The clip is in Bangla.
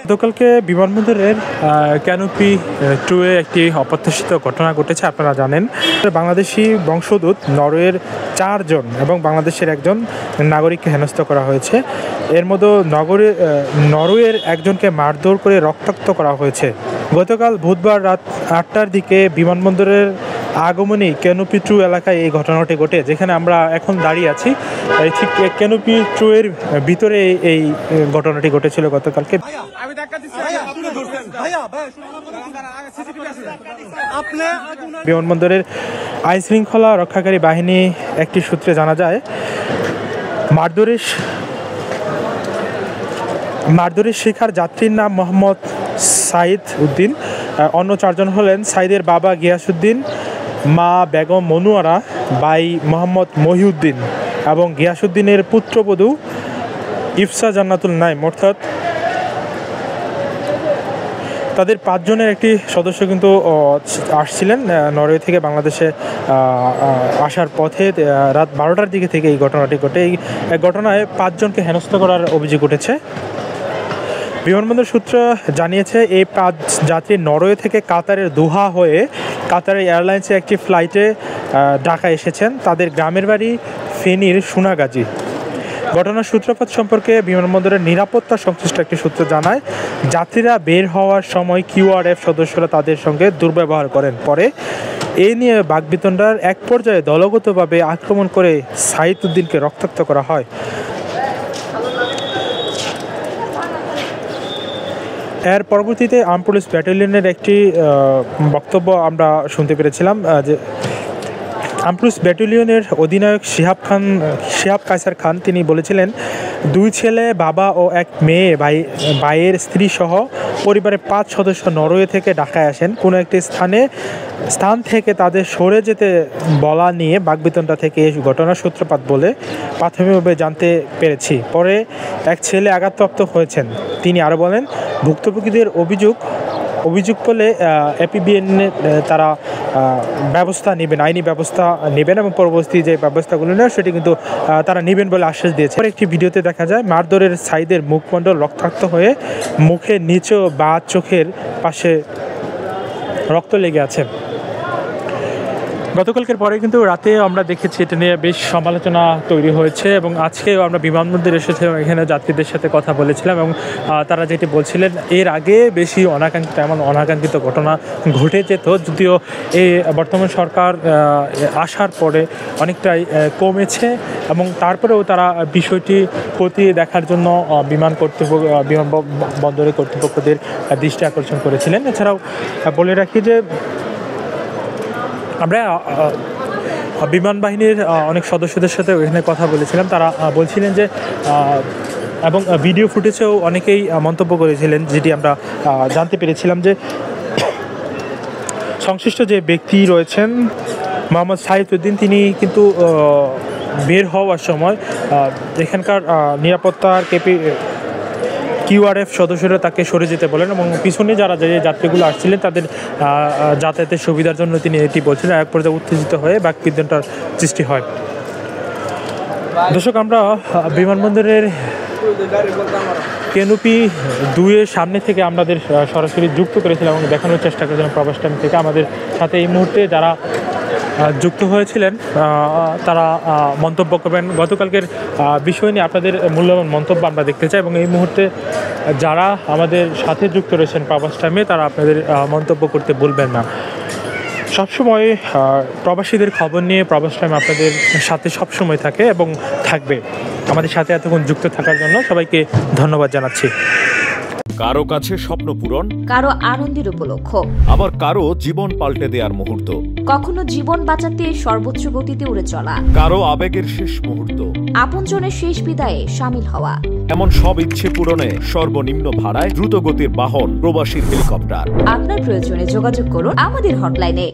গতকালকে বিমানবন্দরের ক্যানোপি 2 এ একটি অপ্রত্যাশিত ঘটনা ঘটেছে। আপনারা জানেন বাংলাদেশি বংশোদ্ভূত নরওয়ের 4 জন এবং বাংলাদেশের একজন নাগরিককে হেনস্থা করা হয়েছে। এর মধ্যে নরওয়ের একজনকে মারধর করে রক্তাক্ত করা হয়েছে। গতকাল বুধবার রাত 8টার দিকে বিমানবন্দরের আগমনী ক্যানোপি 2 এলাকায় এই ঘটনাটি ঘটে, যেখানে আমরা এখন দাঁড়িয়ে আছি। ঠিক ক্যানোপি 2 এর ভিতরে এই ঘটনাটি ঘটেছিল গতকালকে। বিমানবন্দরের আইন শৃঙ্খলা রক্ষাকারী বাহিনী একটি সূত্রে জানা যায়, মারধরের শিকার যাত্রীর নাম মোহাম্মদ সাইদ উদ্দিন। অন্য 4 জন হলেন সাইদের বাবা গিয়াসউদ্দিন, মা বেগম মনুয়ারা, ভাই মোহাম্মদ মহিউদ্দিন এবং গিয়াসউদ্দিনের পুত্রবধূ ইফসা জান্নাতুল নাইম। অর্থাৎ তাদের 5 জনের একটি সদস্য কিন্তু আসছিলেন নরওয়ে থেকে বাংলাদেশে আসার পথে রাত 12টার দিকে থেকে এই ঘটনাটি ঘটে। এই ঘটনায় 5 জনকে হেনস্থা করার অভিযোগ উঠেছে। বিমানবন্দর সূত্র জানিয়েছে এই 5 যাত্রী নরওয়ে থেকে কাতারের দোহা হয়ে কাতারের এয়ারলাইন্সের একটি ফ্লাইটে ঢাকা এসেছেন। তাদের গ্রামের বাড়ি ফেনীর সোনাগাজী। ঘটনার সূত্রপাত সম্পর্কে বিমানবন্দরের নিরাপত্তা সংশ্লিষ্ট একটি সূত্র জানায়, যাত্রীরা বের হওয়ার সময় কিউআরএফ সদস্যরা তাদের সঙ্গে দুর্ব্যবহার করেন। পরে এই নিয়ে বাকবিতণ্ডার এক পর্যায়ে দলগতভাবে আক্রমণ করে সাইদ উদ্দিনকে রক্তাক্ত করা হয়। এর পরবর্তীতে আর্ম পুলিশ ব্যাটালিয়নের একটি বক্তব্য আমরা শুনতে পেরেছিলাম যে আর্ম পুলিশ ব্যাটালিয়নের অধিনায়ক শিহাব কায়সার খান তিনি বলেছিলেন, 2 ছেলে, বাবা ও 1 মেয়ে, ভাইয়ের স্ত্রী সহ পরিবারের 5 সদস্য নরওয়ে থেকে ঢাকায় আসেন। কোনো একটি স্থান থেকে তাদের সরে যেতে বলা নিয়ে বাকবিতণ্ডা থেকে এই ঘটনার সূত্রপাত বলে প্রাথমিকভাবে জানতে পেরেছি। পরে 1 ছেলে আঘাতপ্রাপ্ত হয়েছেন। তিনি আরও বলেন, ভুক্তভোগীদের অভিযোগ করলে এপিবিএন তারা ব্যবস্থা নেবেন, আইনি ব্যবস্থা নেবেন এবং পরবর্তী যে ব্যবস্থাগুলো নেয় সেটি কিন্তু তারা নেবেন বলে আশ্বাস দিয়েছে। একটি ভিডিওতে দেখা যায় মারধরের সাইদের মুখমণ্ডল রক্তাক্ত হয়ে মুখের নিচে বা চোখের পাশে রক্ত লেগে আছে। গতকালকের পরে কিন্তু রাতে আমরা দেখেছি এটা নিয়ে বেশ সমালোচনা তৈরি হয়েছে এবং আজকেও আমরা বিমানবন্দরে এসেছিলাম, এখানে যাত্রীদের সাথে কথা বলেছিলাম এবং তারা যেটি বলছিলেন এর আগে বেশি অনাকাঙ্ক্ষিত ঘটনা ঘটে যেত, যদিও এই বর্তমান সরকার আসার পরে অনেকটাই কমেছে এবং তারপরেও তারা বিষয়টি খতিয়ে দেখার জন্য বিমানবন্দরের কর্তৃপক্ষদের দৃষ্টি আকর্ষণ করেছিলেন। এছাড়াও বলে রাখি যে আমরা বিমান বাহিনীর অনেক সদস্যদের সাথে এখানে কথা বলেছিলাম। তারা বলছিলেন যে এবং ভিডিও ফুটেজেও অনেকেই মন্তব্য করেছিলেন, যেটি আমরা জানতে পেরেছিলাম যে সংশ্লিষ্ট যে ব্যক্তি রয়েছেন মোহাম্মদ সাইদ উদ্দিন, তিনি কিন্তু বের হওয়ার সময় এখানকার নিরাপত্তার কিউআরএফ সদস্যরা তাকে সরে যেতে বলেন এবং পিছনে যারা যে যাত্রীগুলো আসছিলেন তাদের যাতায়াতের সুবিধার জন্য তিনি এটি বলছিলেন। এক পর্যায়ে উত্তেজিত হয়ে বাকবিতণ্ডার সৃষ্টি হয়। দর্শক, আমরা বিমানবন্দরের ক্যানোপি 2 এর সামনে থেকে আমাদের সরাসরি যুক্ত করেছিলাম এবং দেখানোর চেষ্টা করেছিলাম প্রবাস টাইম থেকে। আমাদের সাথে এই মুহূর্তে যারা যুক্ত হয়েছিলেন তারা মন্তব্য করবেন গতকালকের বিষয় নিয়ে। আপনাদের মূল্যবান মন্তব্য আমরা দেখতে চাই এবং এই মুহূর্তে যারা আমাদের সাথে যুক্ত রয়েছেন প্রবাস টাইমে তারা আপনাদের মন্তব্য করতে ভুলবেন না। সবসময় প্রবাসীদের খবর নিয়ে প্রবাস টাইম আপনাদের সাথে সবসময় থাকে এবং থাকবে। আমাদের সাথে এতক্ষণ যুক্ত থাকার জন্য সবাইকে ধন্যবাদ জানাচ্ছি। কারো কাছে স্বপ্ন পূরণ, কারো আনন্দের উপলক্ষ, আবার কারো জীবন পাল্টে দেওয়ার মুহূর্ত, কখনো জীবন বাঁচাতে সর্বোচ্চ গতিতে উড়ে চলা, কারো আবেগের শেষ মুহূর্ত, আপনজনের শেষ বিদায়ে শামিল হওয়া, এমন সব ইচ্ছে পূরণে সর্বনিম্ন ভাড়ায় দ্রুত গতির বাহন প্রবাসীর হেলিকপ্টার। আপনার প্রয়োজনে যোগাযোগ করুন আমাদের হটলাইনে।